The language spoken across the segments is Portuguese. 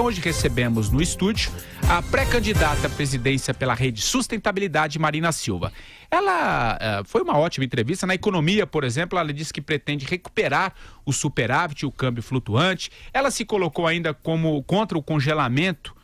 Hoje recebemos no estúdio a pré-candidata à presidência pela Rede Sustentabilidade, Marina Silva. Ela foi uma ótima entrevista. Na economia, por exemplo, ela disse que pretende recuperar o superávit e o câmbio flutuante. Ela se colocou ainda como contra o congelamento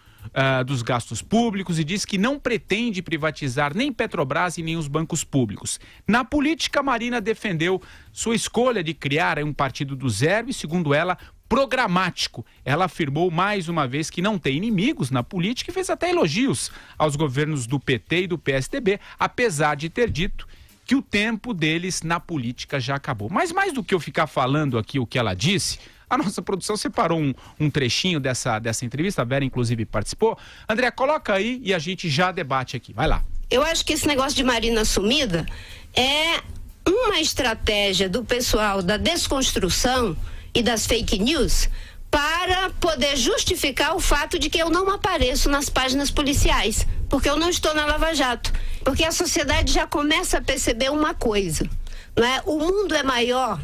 dos gastos públicos e disse que não pretende privatizar nem Petrobras e nem os bancos públicos. Na política, Marina defendeu sua escolha de criar um partido do zero e, segundo ela, programático. Ela afirmou mais uma vez que não tem inimigos na política e fez até elogios aos governos do PT e do PSDB, apesar de ter dito que o tempo deles na política já acabou. Mas mais do que eu ficar falando aqui o que ela disse, a nossa produção separou um trechinho dessa entrevista, a Vera inclusive participou. André, coloca aí e a gente já debate aqui. Vai lá. Eu acho que esse negócio de Marina sumida é uma estratégia do pessoal da desconstrução e das fake news para poder justificar o fato de que eu não apareço nas páginas policiais, porque eu não estou na Lava Jato. Porque a sociedade já começa a perceber uma coisa, não é? O mundo é maior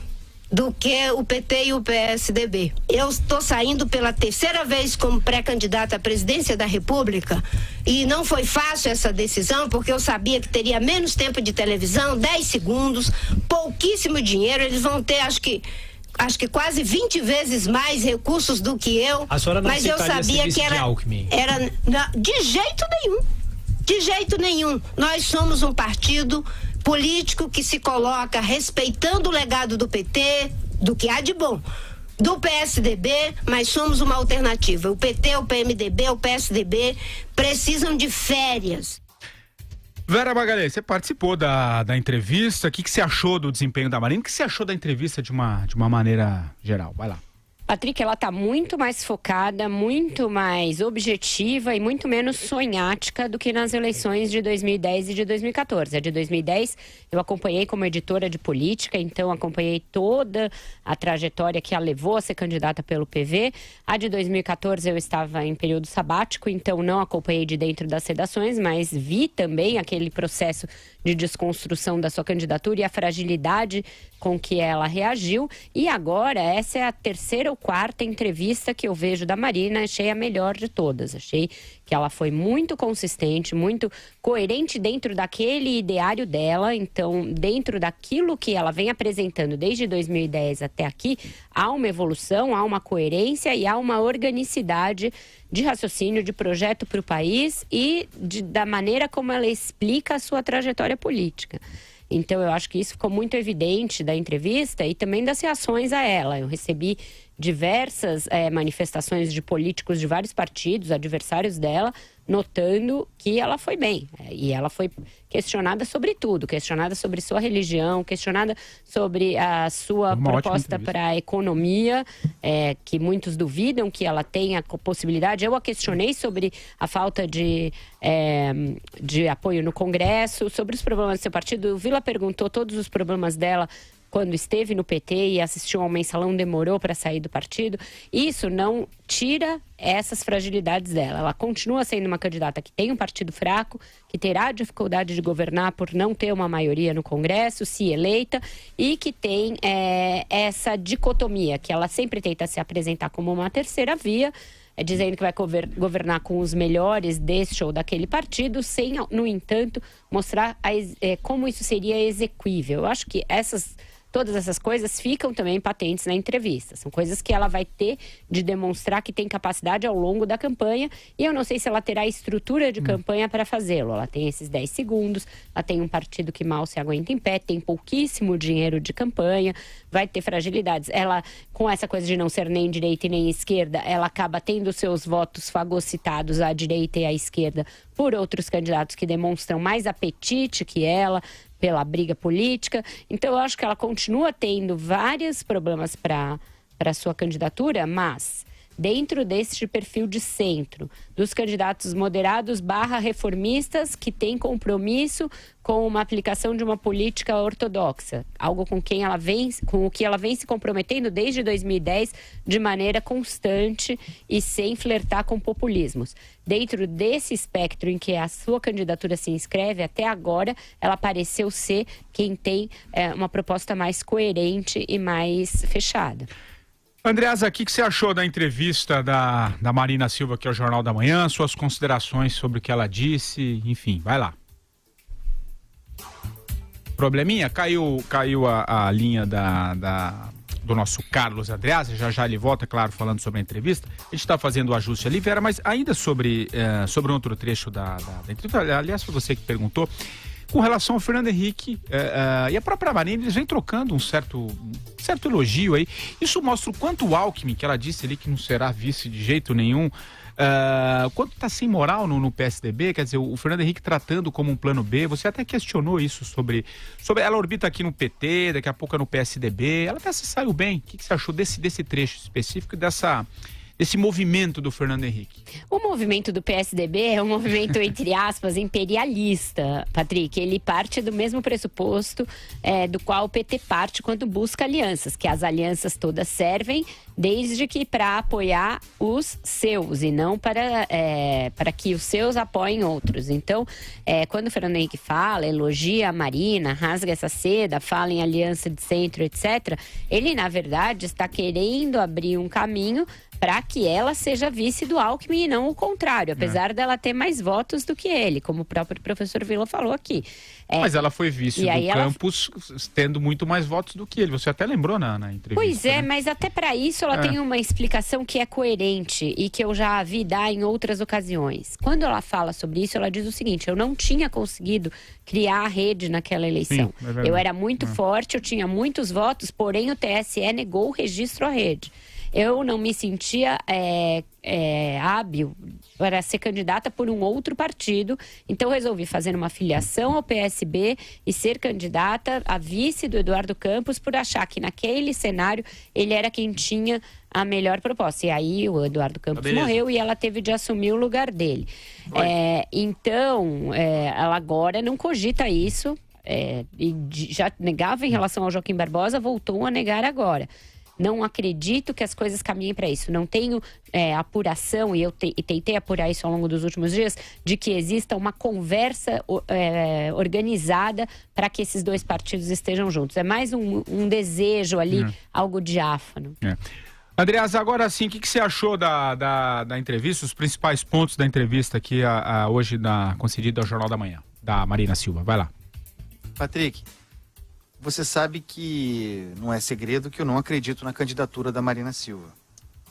do que o PT e o PSDB. Eu estou saindo pela terceira vez como pré-candidata à presidência da República e não foi fácil essa decisão, porque eu sabia que teria menos tempo de televisão, 10 segundos, pouquíssimo dinheiro. Eles vão ter, acho que quase 20 vezes mais recursos do que eu. A senhora não mas eu sabia que era de jeito nenhum. Nós somos um partido político que se coloca respeitando o legado do PT, do que há de bom, do PSDB, mas somos uma alternativa. O PT, o PMDB, o PSDB precisam de férias. Vera Magalhães, você participou da entrevista. O que você achou do desempenho da Marina? O que você achou da entrevista de uma maneira geral? Vai lá. Patrick, ela está muito mais focada, muito mais objetiva e muito menos sonhática do que nas eleições de 2010 e de 2014. A de 2010 eu acompanhei como editora de política, então acompanhei toda a trajetória que a levou a ser candidata pelo PV. A de 2014 eu estava em período sabático, então não acompanhei de dentro das redações, mas vi também aquele processo de desconstrução da sua candidatura e a fragilidade com que ela reagiu. E agora, essa é a terceira ou quarta entrevista que eu vejo da Marina. Achei a melhor de todas. Achei que ela foi muito consistente, muito coerente dentro daquele ideário dela. Então, dentro daquilo que ela vem apresentando desde 2010 até aqui, há uma evolução, há uma coerência e há uma organicidade de raciocínio, de projeto para o país e da maneira como ela explica a sua trajetória política. Então, eu acho que isso ficou muito evidente da entrevista e também das reações a ela. Eu recebi diversas manifestações de políticos de vários partidos, adversários dela, notando que ela foi bem. E ela foi questionada sobre tudo, questionada sobre sua religião, questionada sobre a sua proposta para a economia, que muitos duvidam que ela tenha possibilidade. Eu a questionei sobre a falta de apoio no Congresso, sobre os problemas do seu partido. O Vila perguntou todos os problemas dela quando esteve no PT e assistiu ao mensalão, demorou para sair do partido. Isso não tira essas fragilidades dela. Ela continua sendo uma candidata que tem um partido fraco, que terá dificuldade de governar por não ter uma maioria no Congresso, se eleita, e que tem essa dicotomia, que ela sempre tenta se apresentar como uma terceira via, dizendo que vai governar com os melhores deste ou daquele partido, sem, no entanto, mostrar como isso seria exequível. Eu acho que todas essas coisas ficam também patentes na entrevista. São coisas que ela vai ter de demonstrar que tem capacidade ao longo da campanha, e eu não sei se ela terá estrutura de campanha para fazê-lo. Ela tem esses 10 segundos, ela tem um partido que mal se aguenta em pé, tem pouquíssimo dinheiro de campanha, vai ter fragilidades. Ela, com essa coisa de não ser nem direita e nem esquerda, ela acaba tendo seus votos fagocitados à direita e à esquerda por outros candidatos que demonstram mais apetite que ela pela briga política. Então, eu acho que ela continua tendo vários problemas para a sua candidatura, mas dentro deste perfil de centro, dos candidatos moderados / reformistas que têm compromisso com uma aplicação de uma política ortodoxa, algo com o que ela vem se comprometendo desde 2010 de maneira constante e sem flertar com populismos. Dentro desse espectro em que a sua candidatura se inscreve, até agora, ela pareceu ser quem tem uma proposta mais coerente e mais fechada. Andreasa, o que você achou da entrevista da Marina Silva aqui ao Jornal da Manhã? Suas considerações sobre o que ela disse, enfim, vai lá. Probleminha? Caiu a linha do nosso Carlos Andreasa, já ele volta, claro, falando sobre a entrevista. A gente está fazendo o ajuste ali, Vera, mas ainda sobre um outro trecho da entrevista, aliás, foi você que perguntou, com relação ao Fernando Henrique e a própria Marina, eles vêm trocando um certo elogio aí. Isso mostra o quanto o Alckmin, que ela disse ali que não será vice de jeito nenhum, quanto está sem moral no PSDB, quer dizer, o Fernando Henrique tratando como um plano B. Você até questionou isso sobre ela orbita aqui no PT, daqui a pouco é no PSDB, ela até se saiu bem. O que você achou desse trecho específico e desse movimento do Fernando Henrique? O movimento do PSDB é um movimento, entre aspas, imperialista, Patrick. Ele parte do mesmo pressuposto do qual o PT parte quando busca alianças, que as alianças todas servem desde que para apoiar os seus e não para que os seus apoiem outros. Então, quando o Fernando Henrique fala, elogia a Marina, rasga essa seda, fala em aliança de centro, etc., ele, na verdade, está querendo abrir um caminho para que ela seja vice do Alckmin e não o contrário, apesar dela ter mais votos do que ele, como o próprio professor Vila falou aqui. Mas ela foi vice do Campos tendo muito mais votos do que ele, você até lembrou na entrevista. Pois é, né? mas até para isso ela tem uma explicação que é coerente e que eu já vi dar em outras ocasiões. Quando ela fala sobre isso, ela diz o seguinte: eu não tinha conseguido criar a rede naquela eleição. Sim, eu era muito forte, eu tinha muitos votos, porém o TSE negou o registro à rede. Eu não me sentia hábil para ser candidata por um outro partido, então resolvi fazer uma filiação ao PSB e ser candidata a vice do Eduardo Campos por achar que naquele cenário ele era quem tinha a melhor proposta. E aí o Eduardo Campos morreu e ela teve de assumir o lugar dele. Então, ela agora não cogita isso, e já negava em relação ao Joaquim Barbosa, voltou a negar agora. Não acredito que as coisas caminhem para isso. Não tenho apuração, e eu tentei apurar isso ao longo dos últimos dias, de que exista uma conversa organizada para que esses dois partidos estejam juntos. É mais um desejo ali, algo diáfano. Andreasa, agora sim, o que você achou da entrevista, os principais pontos da entrevista aqui hoje concedida ao Jornal da Manhã, da Marina Silva? Vai lá. Patrick, você sabe que não é segredo que eu não acredito na candidatura da Marina Silva.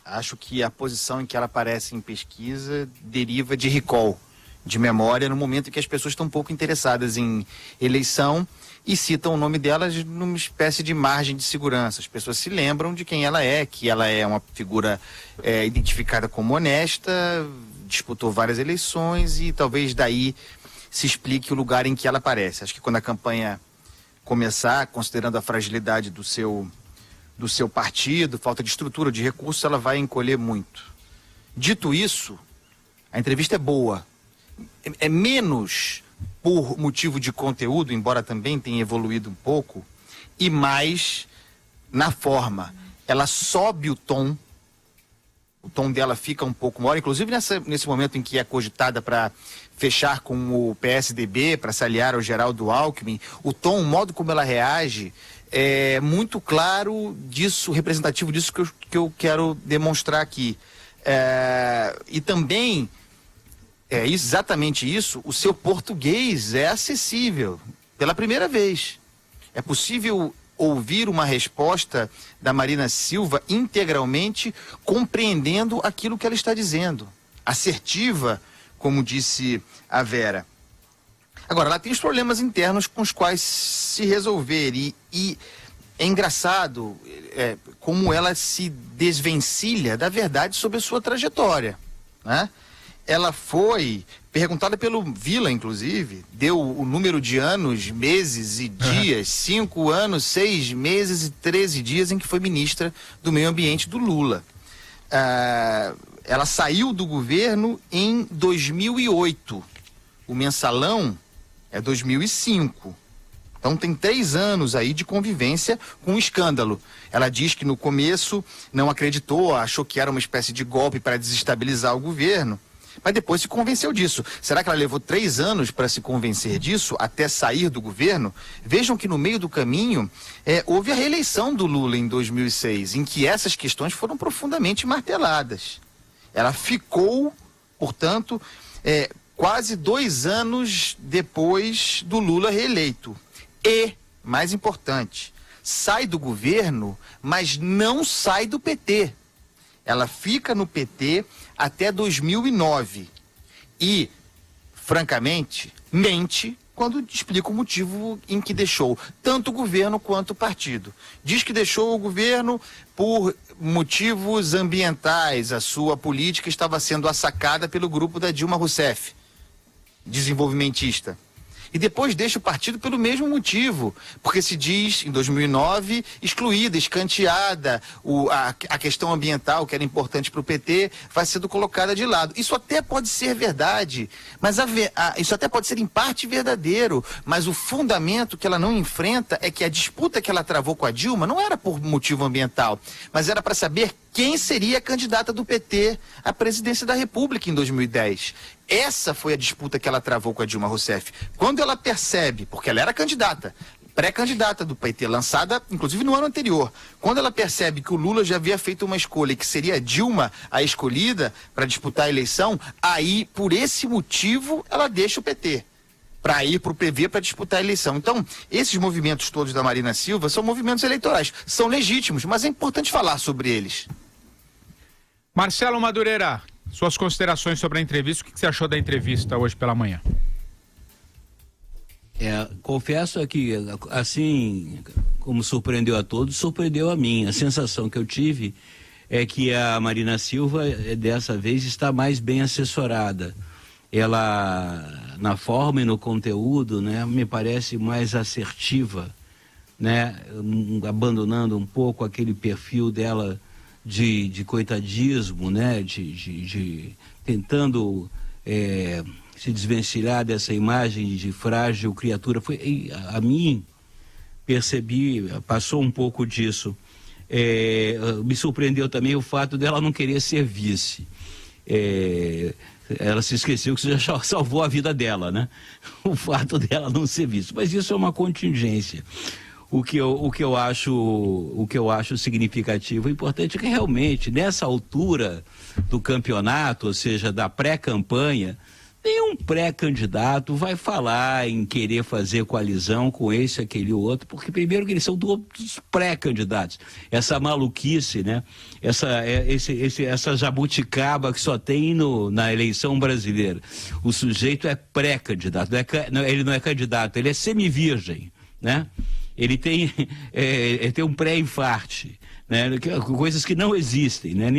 Acho que a posição em que ela aparece em pesquisa deriva de recall, de memória, no momento em que as pessoas estão um pouco interessadas em eleição e citam o nome delas numa espécie de margem de segurança. As pessoas se lembram de quem ela é, que ela é uma figura identificada como honesta, disputou várias eleições e talvez daí se explique o lugar em que ela aparece. Acho que quando a campanha começar, considerando a fragilidade do seu partido, falta de estrutura, de recursos, ela vai encolher muito. Dito isso, a entrevista é boa. É menos por motivo de conteúdo, embora também tenha evoluído um pouco, e mais na forma. Ela sobe o tom dela fica um pouco maior, inclusive nesse momento em que é cogitada para fechar com o PSDB, para se aliar ao Geraldo Alckmin, o tom, o modo como ela reage é muito claro disso, representativo disso que eu quero demonstrar aqui. E também, exatamente isso, o seu português é acessível pela primeira vez. É possível ouvir uma resposta da Marina Silva integralmente, compreendendo aquilo que ela está dizendo. Assertiva, como disse a Vera. Agora, ela tem os problemas internos com os quais se resolver. E é engraçado como ela se desvencilha da verdade sobre a sua trajetória, né? Ela foi perguntada pelo Vila, inclusive, deu o número de anos, meses e dias, 5 anos, 6 meses e 13 dias em que foi ministra do Meio Ambiente do Lula. Ela saiu do governo em 2008. O mensalão é 2005. Então tem 3 anos aí de convivência com um escândalo. Ela diz que no começo não acreditou, achou que era uma espécie de golpe para desestabilizar o governo. mas depois se convenceu disso. Será que ela levou 3 anos para se convencer disso, até sair do governo? Vejam que no meio do caminho houve a reeleição do Lula em 2006, em que essas questões foram profundamente marteladas. Ela ficou, portanto, quase 2 anos depois do Lula reeleito. E, mais importante, sai do governo, mas não sai do PT. Ela fica no PT até 2009 e, francamente, mente quando explica o motivo em que deixou tanto o governo quanto o partido. Diz que deixou o governo por motivos ambientais. A sua política estava sendo assacada pelo grupo da Dilma Rousseff, desenvolvimentista. E depois deixa o partido pelo mesmo motivo, porque se diz, em 2009, excluída, escanteada, a questão ambiental, que era importante para o PT, vai sendo colocada de lado. Isso até pode ser verdade, mas isso até pode ser em parte verdadeiro, mas o fundamento que ela não enfrenta é que a disputa que ela travou com a Dilma não era por motivo ambiental, mas era para saber quem seria a candidata do PT à presidência da República em 2010. Essa foi a disputa que ela travou com a Dilma Rousseff. Quando ela percebe, porque ela era candidata, pré-candidata do PT, lançada inclusive no ano anterior, quando ela percebe que o Lula já havia feito uma escolha e que seria a Dilma a escolhida para disputar a eleição, aí, por esse motivo, ela deixa o PT para ir para o PV para disputar a eleição. Então, esses movimentos todos da Marina Silva são movimentos eleitorais, são legítimos, mas é importante falar sobre eles. Marcelo Madureira, suas considerações sobre a entrevista, o que você achou da entrevista hoje pela manhã? Confesso que, assim como surpreendeu a todos, surpreendeu a mim. A sensação que eu tive é que a Marina Silva, dessa vez, está mais bem assessorada. Ela, na forma e no conteúdo, né, me parece mais assertiva, né, abandonando um pouco aquele perfil dela de coitadismo, né, tentando se desvencilhar dessa imagem de frágil criatura. A mim, passou um pouco disso. Me surpreendeu também o fato dela não querer ser vice. Ela se esqueceu que isso já salvou a vida dela, né? O fato dela não ser vice. Mas isso é uma contingência. O que eu acho significativo e importante é que realmente, nessa altura do campeonato, ou seja, da pré-campanha, nenhum pré-candidato vai falar em querer fazer coalizão com esse, aquele outro, porque primeiro que eles são todos pré-candidatos. Essa maluquice, né? Essa jabuticaba que só tem na eleição brasileira. O sujeito é pré-candidato, ele não é candidato, ele é semivirgem, né? Ele tem um pré-infarte, né? Coisas que não existem, né?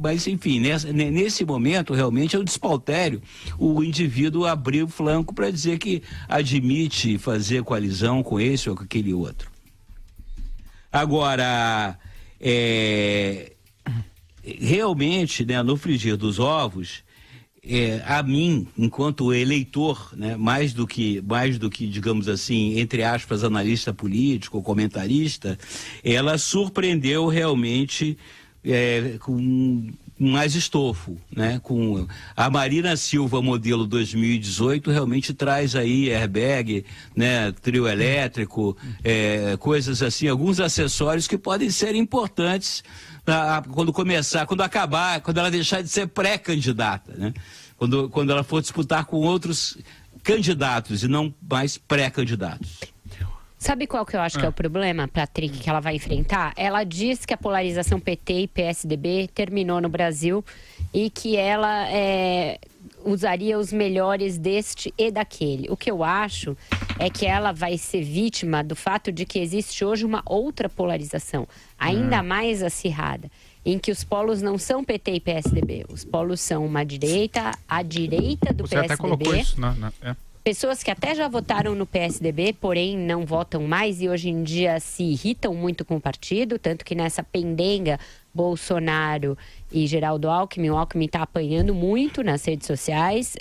Mas enfim, nesse momento realmente é um despautério o indivíduo abrir o flanco para dizer que admite fazer coalizão com esse ou com aquele outro. Agora, realmente, né, no frigir dos ovos, a mim, enquanto eleitor, né, mais do que, digamos assim, entre aspas, analista político, comentarista, ela surpreendeu realmente com mais estofo, né? Com a Marina Silva modelo 2018 realmente traz aí airbag, né, trio elétrico, coisas assim, alguns acessórios que podem ser importantes quando ela deixar de ser pré-candidata, né? Quando ela for disputar com outros candidatos e não mais pré-candidatos. Sabe qual que eu acho que é o problema, Patrick, que ela vai enfrentar? Ela diz que a polarização PT e PSDB terminou no Brasil e que ela usaria os melhores deste e daquele. O que eu acho é que ela vai ser vítima do fato de que existe hoje uma outra polarização, ainda mais acirrada, em que os polos não são PT e PSDB. Os polos são a direita do Você PSDB. até colocou isso, né? Pessoas que até já votaram no PSDB, porém não votam mais e hoje em dia se irritam muito com o partido, tanto que nessa pendenga Bolsonaro e Geraldo Alckmin, o Alckmin está apanhando muito nas redes sociais,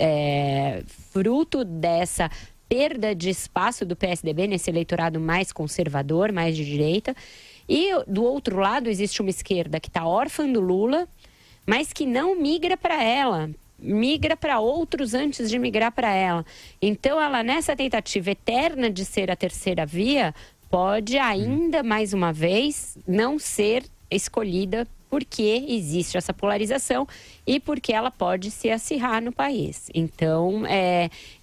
fruto dessa perda de espaço do PSDB nesse eleitorado mais conservador, mais de direita. E do outro lado existe uma esquerda que está órfã do Lula, mas que não migra para ela. migra para outros antes de migrar para ela. Então, ela, nessa tentativa eterna de ser a terceira via, pode ainda, mais uma vez, não ser escolhida porque existe essa polarização e porque ela pode se acirrar no país. Então,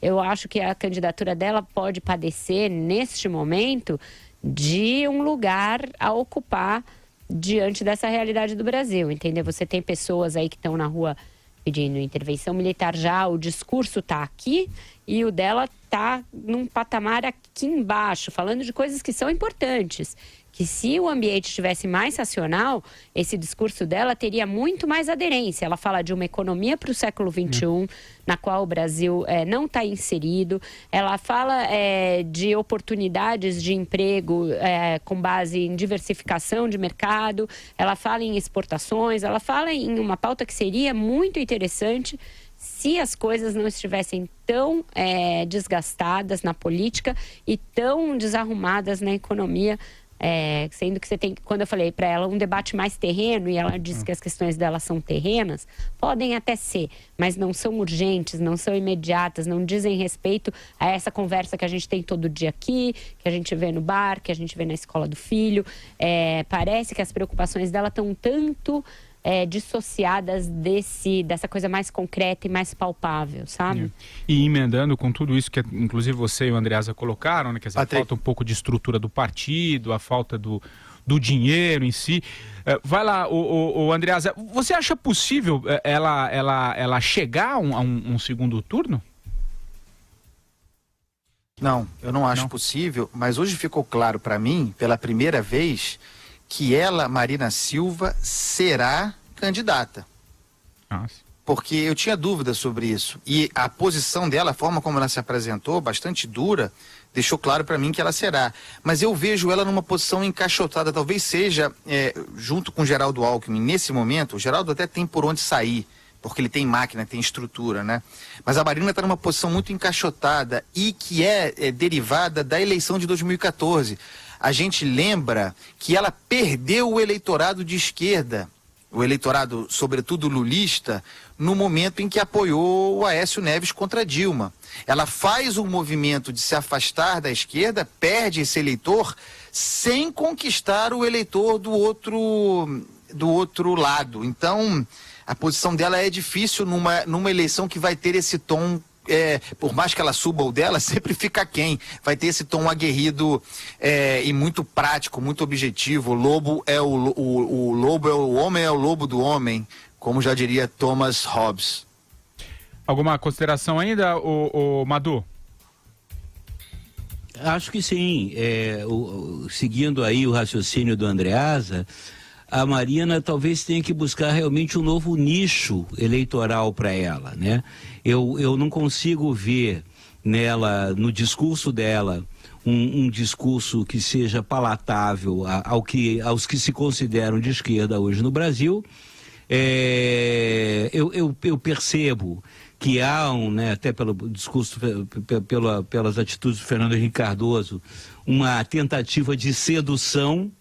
eu acho que a candidatura dela pode padecer, neste momento, de um lugar a ocupar diante dessa realidade do Brasil, entendeu? Você tem pessoas aí que estão na rua pedindo intervenção militar já, o discurso está aqui e o dela está num patamar aqui embaixo, falando de coisas que são importantes. Que se o ambiente estivesse mais racional, esse discurso dela teria muito mais aderência. Ela fala de uma economia para o século XXI, na qual o Brasil não está inserido. Ela fala de oportunidades de emprego com base em diversificação de mercado. Ela fala em exportações. Ela fala em uma pauta que seria muito interessante se as coisas não estivessem tão desgastadas na política e tão desarrumadas na economia. Sendo que você tem, quando eu falei para ela, um debate mais terreno, e ela disse que as questões dela são terrenas, podem até ser, mas não são urgentes, não são imediatas, não dizem respeito a essa conversa que a gente tem todo dia aqui, que a gente vê no bar, que a gente vê na escola do filho. Parece que as preocupações dela estão tanto dissociadas dessa coisa mais concreta e mais palpável, sabe? E emendando com tudo isso que inclusive você e o Andreasa colocaram, né? Quer dizer, a falta um pouco de estrutura do partido, a falta do dinheiro em si. Vai lá, o Andreasa, você acha possível ela chegar a um segundo turno? Não, eu não acho possível, mas hoje ficou claro para mim, pela primeira vez, que ela, Marina Silva, será candidata. Nossa. Porque eu tinha dúvidas sobre isso. E a posição dela, a forma como ela se apresentou, bastante dura, deixou claro para mim que ela será. Mas eu vejo ela numa posição encaixotada, talvez seja, junto com o Geraldo Alckmin, nesse momento. O Geraldo até tem por onde sair, porque ele tem máquina, tem estrutura, né? Mas a Marina está numa posição muito encaixotada e que é derivada da eleição de 2014. A gente lembra que ela perdeu o eleitorado de esquerda, o eleitorado, sobretudo lulista, no momento em que apoiou o Aécio Neves contra Dilma. Ela faz um movimento de se afastar da esquerda, perde esse eleitor, sem conquistar o eleitor do outro lado. Então, a posição dela é difícil numa eleição que vai ter esse tom. Por mais que ela suba o dela, sempre fica quem. Vai ter esse tom aguerrido e muito prático, muito objetivo. O lobo é o lobo é o homem, é o lobo do homem, como já diria Thomas Hobbes. Alguma consideração ainda, o Madu? Acho que sim. Seguindo aí o raciocínio do Andreasa, a Marina talvez tenha que buscar realmente um novo nicho eleitoral para ela, né? Eu não consigo ver nela, no discurso dela, um discurso que seja palatável aos que se consideram de esquerda hoje no Brasil. Eu percebo que há até pelo discurso, pelas atitudes do Fernando Henrique Cardoso, uma tentativa de sedução,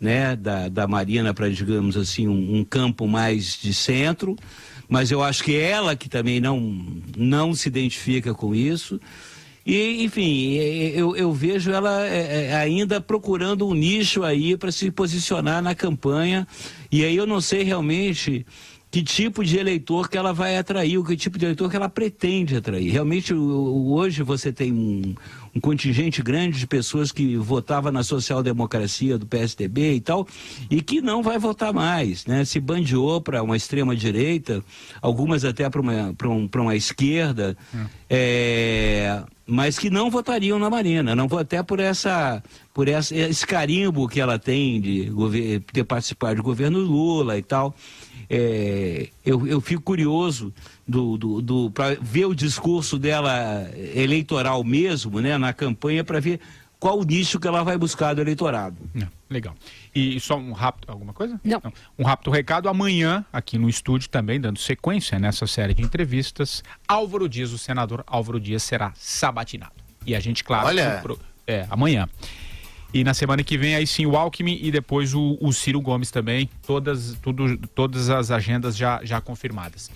né, da Marina para, digamos assim, um campo mais de centro, mas eu acho que ela que também não se identifica com isso. E, enfim, eu vejo ela ainda procurando um nicho aí para se posicionar na campanha, e aí eu não sei realmente que tipo de eleitor que ela vai atrair, que tipo de eleitor que ela pretende atrair. Realmente, hoje você tem um contingente grande de pessoas que votava na social-democracia do PSDB e tal, e que não vai votar mais, né? Se bandeou para uma extrema-direita, algumas até para uma esquerda, mas que não votariam na Marina, não vou até por esse carimbo que ela tem de ter participado do governo Lula e tal. Eu fico curioso para ver o discurso dela eleitoral mesmo, né, na campanha, para ver qual o nicho que ela vai buscar do eleitorado. Legal. E só um rápido, alguma coisa? Não. Um rápido recado, amanhã, aqui no estúdio também, dando sequência nessa série de entrevistas, Álvaro Dias, o senador Álvaro Dias, será sabatinado. E a gente, claro... Olha... amanhã. E na semana que vem, aí sim, o Alckmin e depois o Ciro Gomes também, todas as agendas já confirmadas.